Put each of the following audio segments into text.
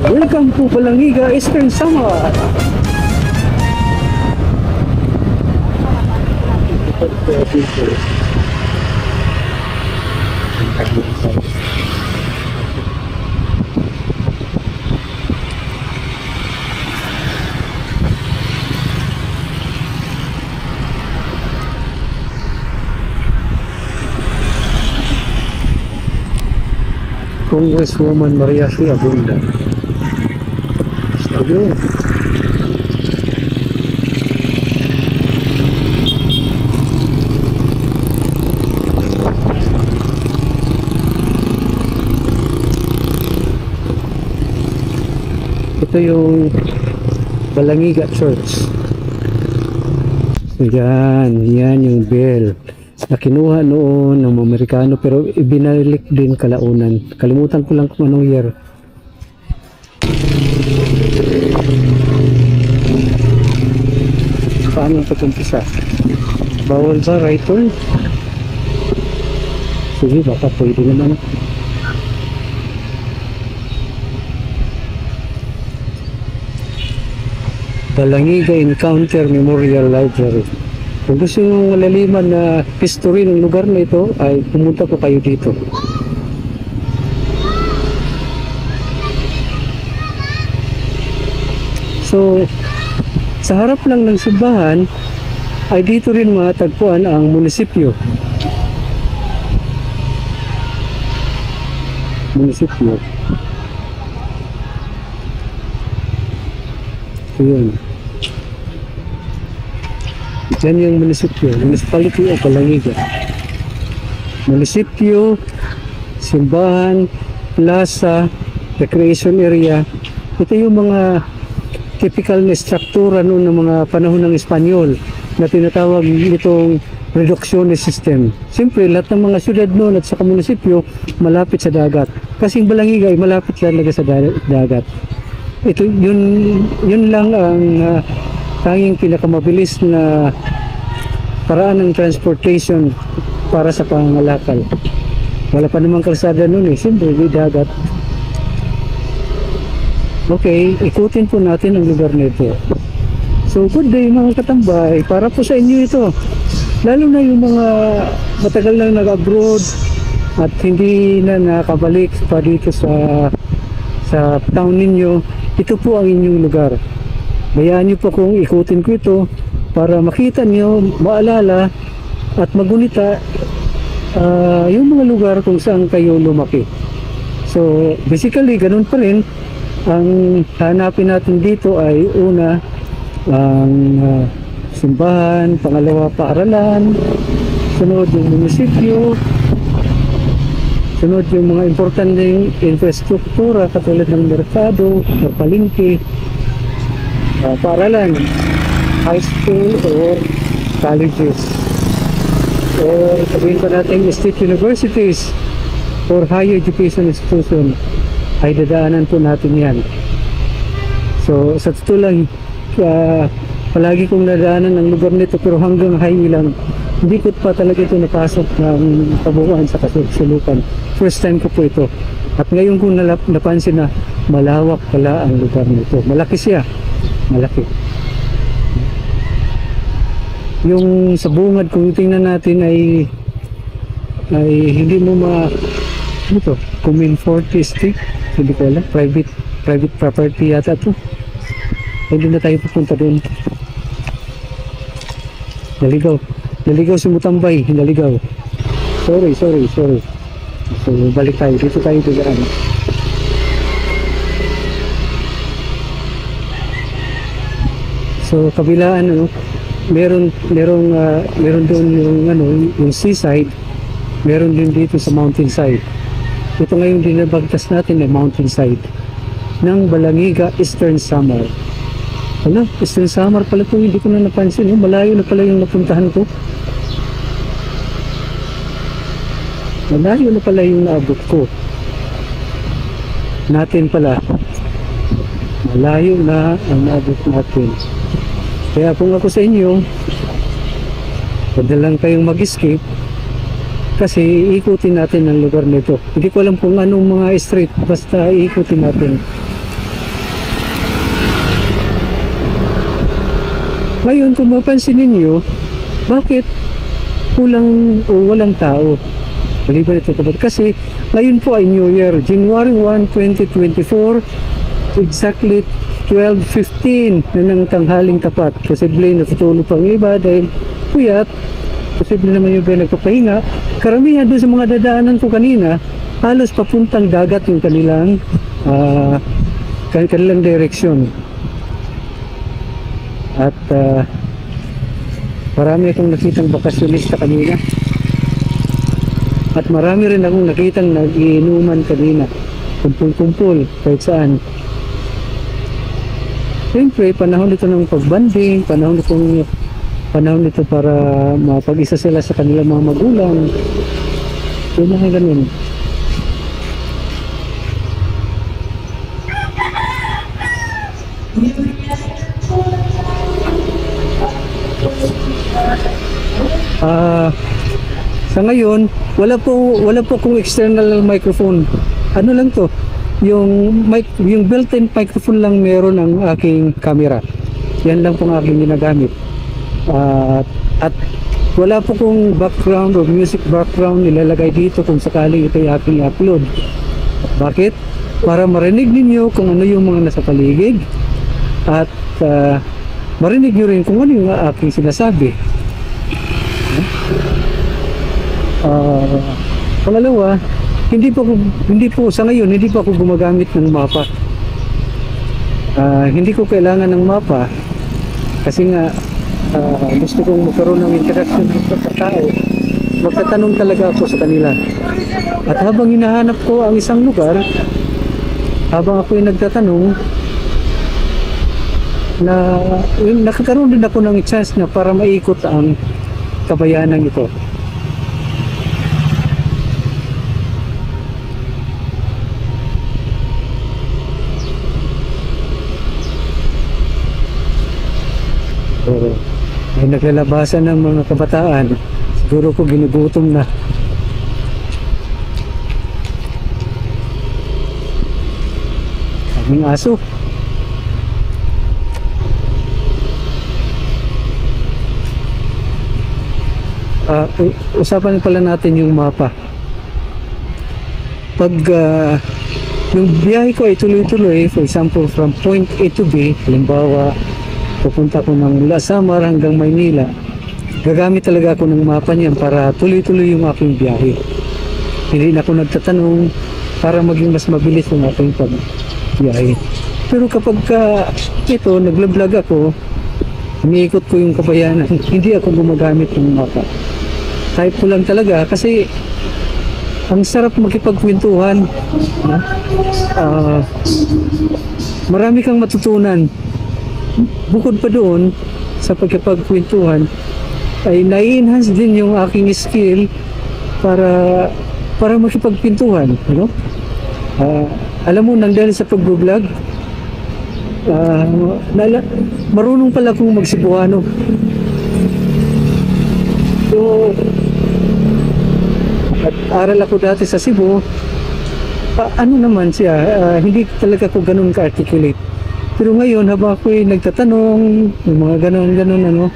Welcome to Balangiga Eastern Samar. Congresswoman Maria C. Abunda. Ayun. Ito yung Balangiga Church. So yan yung bell na kinuha noon ng mga Amerikano pero ibinalik din kalaunan. Kalimutan ko lang kung anong year. Paano pag-umpisa? Bawal ba right turn? Sige, baka pwede naman. Balangiga Encounter Memorial Library. Kung gusto nyo malaliman na history ng lugar na ito, ay pumunta po kayo dito. So, sa harap lang ng simbahan, ay dito rin matagpuan ang munisipyo. Munisipyo. Ayan. Yan yung munisipyo, Municipality of Balangiga. Munisipyo, simbahan, plaza, recreation area. Ito yung mga typical na struktura noon ng mga panahon ng Espanyol na tinatawag nitong reductionist system. Siyempre, lahat ng mga syudad noon at sa munisipyo malapit sa dagat. Kasi yung Balangiga ay malapit talaga sa dagat. Ito, yun lang ang tanging pinakamabilis na paraan ng transportation para sa pangangalakal. Wala pa namang kalsada noon eh. Siyempre, may dagat. Okay, ikutin po natin ang lugar nito. So, good day mga katambay. Para po sa inyo ito. Lalo na yung mga matagal lang nag-abroad at hindi na nakabalik pa dito sa town ninyo. Ito po ang inyong lugar. Bayaan nyo po kung ikutin ko ito para makita nyo, maalala at magunita yung mga lugar kung saan kayo lumaki. So basically ganun pa rin. Ang hanapin natin dito ay una ang simbahan, pangalawa paaralan, sunod yung munisipyo, sunod yung mga importanteng infrastruktura katulad ng merkado, palengke, paaralan, high school or colleges, or sabihin pa natin state universities or higher education institution, ay dadaanan po natin yan. So sa totoo lang, palagi kong nadaanan ang lugar nito pero hanggang highway lang. Hindi ko pa talaga ito napasok ng kabuuan sa kasulukan. First time ko po ito. At ngayon kong napansin na malawak pala ang lugar nito. Malaki siya. Malaki. Yung sa bungad, kung tingnan natin ay hindi mo ito, Kumin40 Street. Hindi ko alam. Private property yata ito. Hindi na tayo pupunta doon. Naligaw si Mutambay. Naligaw. Sorry. So, balik tayo. Dito tayo dugaan. So, kabilaan, meron doon yung seaside. Meron din dito sa mountainside. Ito ngayon dinabagtas natin na mountainside ng Balangiga Eastern Samar. Eastern Samar pala ito, hindi ko na napansin. Malayo na pala yung napuntahan ko. Malayo na pala yung naabot ko. Natin pala. Malayo na ang naabot natin. Kaya kung ako sa inyo, pwede lang kayong mag-escape, Kasi iikutin natin ang lugar nito. Hindi ko alam kung anong mga street, basta iikutin natin. Ngayon, kung mapansin ninyo, bakit kulang o walang tao? Maliban ito kapag kasi ngayon po ay New Year, January 1, 2024, exactly 12:15 na ng tanghaling tapat. Posible natutulog pang iba dahil puyat. Posible naman yung iba nagpapahinga. Karamihan doon sa mga dadaanan ko kanina, halos papuntang dagat yung kanilang direksyon. At marami akong nakitang bakasyonista kanina. At marami rin akong nakitang nag-iinuman kanina. Kumpul-kumpul, kahit saan. Siyempre, panahon ito ng pagbanding, panahon ito para mapag-isa sila sa kanilang mga magulang. Yun na ganun. Sa ngayon, wala po kung external microphone. Ano lang to? Yung built-in microphone lang meron ng aking camera. Yan lang pong aking ginagamit. At wala po kong background o music background nilalagay dito kung sakaling ito yung aking upload. Bakit? Para marinig ninyo kung ano yung mga nasa paligid at marinig nyo rin kung ano yung aking sinasabi. Pangalawa, hindi po sa ngayon hindi pa ako gumagamit ng mapa. Hindi ko kailangan ng mapa kasi nga gusto kong magkaroon ng interaction sa tao. Magtatanong talaga ako sa kanila. At habang hinahanap ko ang isang lugar, habang ako yung nagtatanong, nakakaroon din ako ng chance na para maikot ang kabayanan ito. Ay naglalabasan ng mga kabataan, siguro ko ginugutom na. Aming aso. Usapan pala natin yung mapa. Pag yung biyahe ko ay tuloy-tuloy, for example from point A to B, halimbawa pupunta ko ng mula Samar hanggang Maynila, gagamit talaga ako ng mapa niyan para tuloy-tuloy yung aking biyahe. Hindi na ako nagtatanong para maging mas mabilis yung aking pagbiyahe. Pero kapag ito, nagla-vlog ako, umiikot ko yung kabayanan, hindi ako gumagamit ng mapa. Type ko lang talaga kasi ang sarap makipagkwentuhan. Marami kang matutunan. Bukod pa doon sa pagkipagkwentuhan ay nai-enhance din yung aking skill para makipagkwentuhan, you know? Alam mo, nang dahil sa pag-vlog, marunong pala akong mag-Cebuano. So, at aral ako dati sa Cebu, ano naman siya, hindi talaga ako ganun ka-articulate. Pero ngayon, habang ako'y nagtatanong, yung mga ganon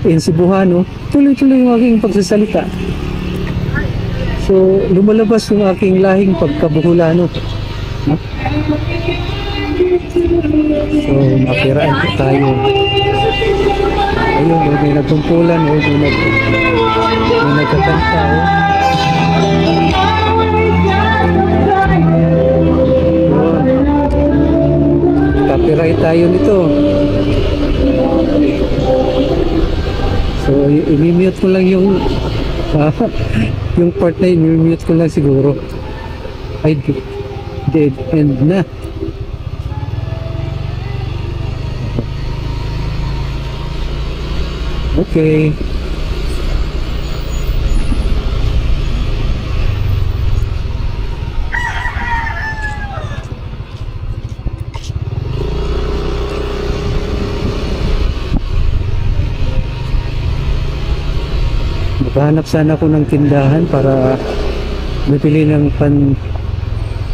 in Cebuano, tuloy-tuloy yung aking pagsasalita. So, lumalabas yung aking lahing pagkabukulano. So, mapiraan po tayo. Ayun, may nagkumpulan, may nagkakanta. Copyright tayo nito. So, i-mute ko lang yung yung part na yun, i-mute ko lang siguro. Ay, dead end na. Okay. Hanap sana ako ng tindahan para bibili ng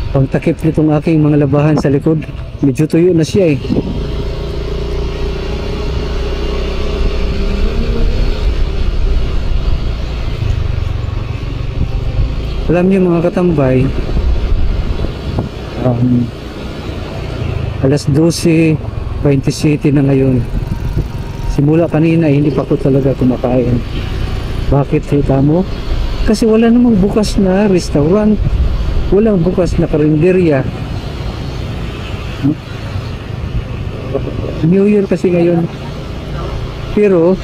pangtakip nitong aking mga labahan sa likod. Medyo tuyo na siya eh. Alam niyo mga katambay, alas 12:27 na ngayon. Simula kanina hindi pa ako talaga kumakain. Bakit kita mo? Kasi wala namang bukas na restaurant, walang bukas na karinderya. New Year kasi ngayon. Pero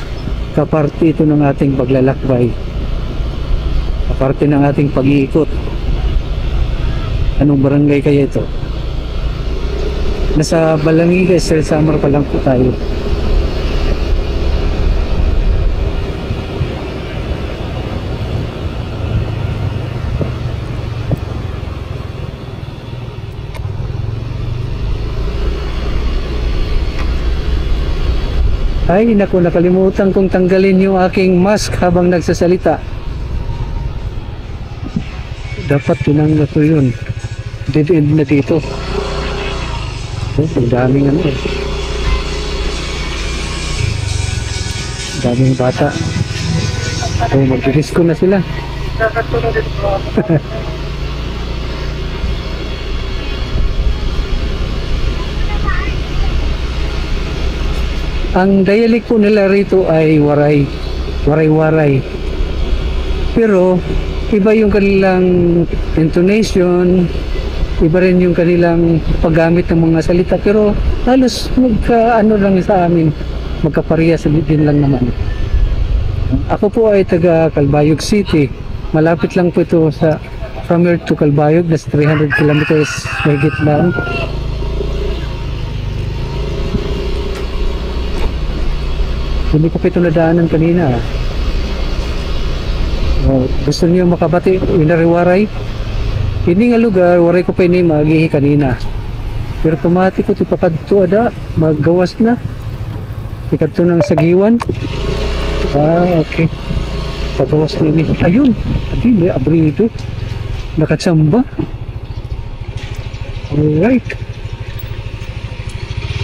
kaparti ito ng ating paglalakbay, kaparti ng ating pag-iikot. Anong barangay kaya ito? Nasa Balangige, Samar pa lang po tayo. Ay, naku, nakalimutan kong tanggalin yung aking mask habang nagsasalita. Dapat tinanggal ko yun. Dead end na dito. Oh, ang daming ano eh. Daming bata. Oh, mag-disco na sila. Ang dialect po nila rito ay waray-waray. Pero iba yung kanilang intonation, iba rin yung kanilang paggamit ng mga salita, pero halos magka-ano lang sa amin, magkaparehas din lang naman. Ako po ay taga Calbayog City. Malapit lang po ito sa from here to Calbayog, that's 300 kilometers mahigit lang. Hindi ko pa ito nadaanan kanina. Gusto niyo makabati, inariwaray? Hindi nga lugar, waray ko pa ini magihi kanina. Pero pamati ko, tipakadto ada, maggawas na. Ikadto ng sagiwan. Okay. Pagawas na ini. Ayun, adi, may abri ito. Nakatsamba. Alright.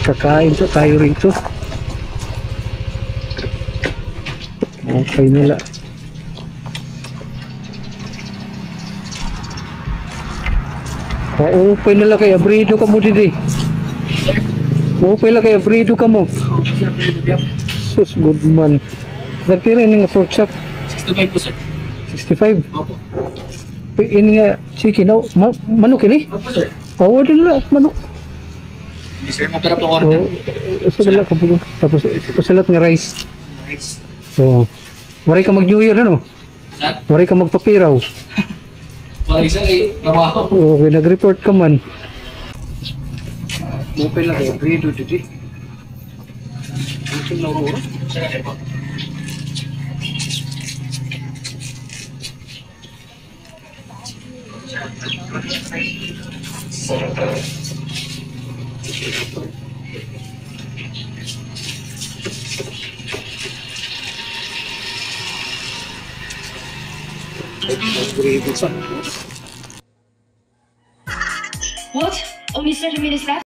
Kakain to tayo rito. Okay nila. Okay nila kaya abrido ka mo didi. Okay lang kaya abrido ka mo. Sus, good man. Nagtira yung pork chop. 65 po, sir. 65. Opo. Ini nga chicken. Manok ini? Opo, sir. Oo, nila manok. Hindi, sir. Mapera po order. Sa dala ka po. Tapos salat nga rice. Nice. So, waray ka mag New Year ano? Sir? Waray ka magpapiraw. Wala, sir. Trabaho. Okay, nag-report ka man. Mopay lang kayo, bredo dito. Ito na uro. Sir, po. Bredo pa. What? Only 30 minutes left?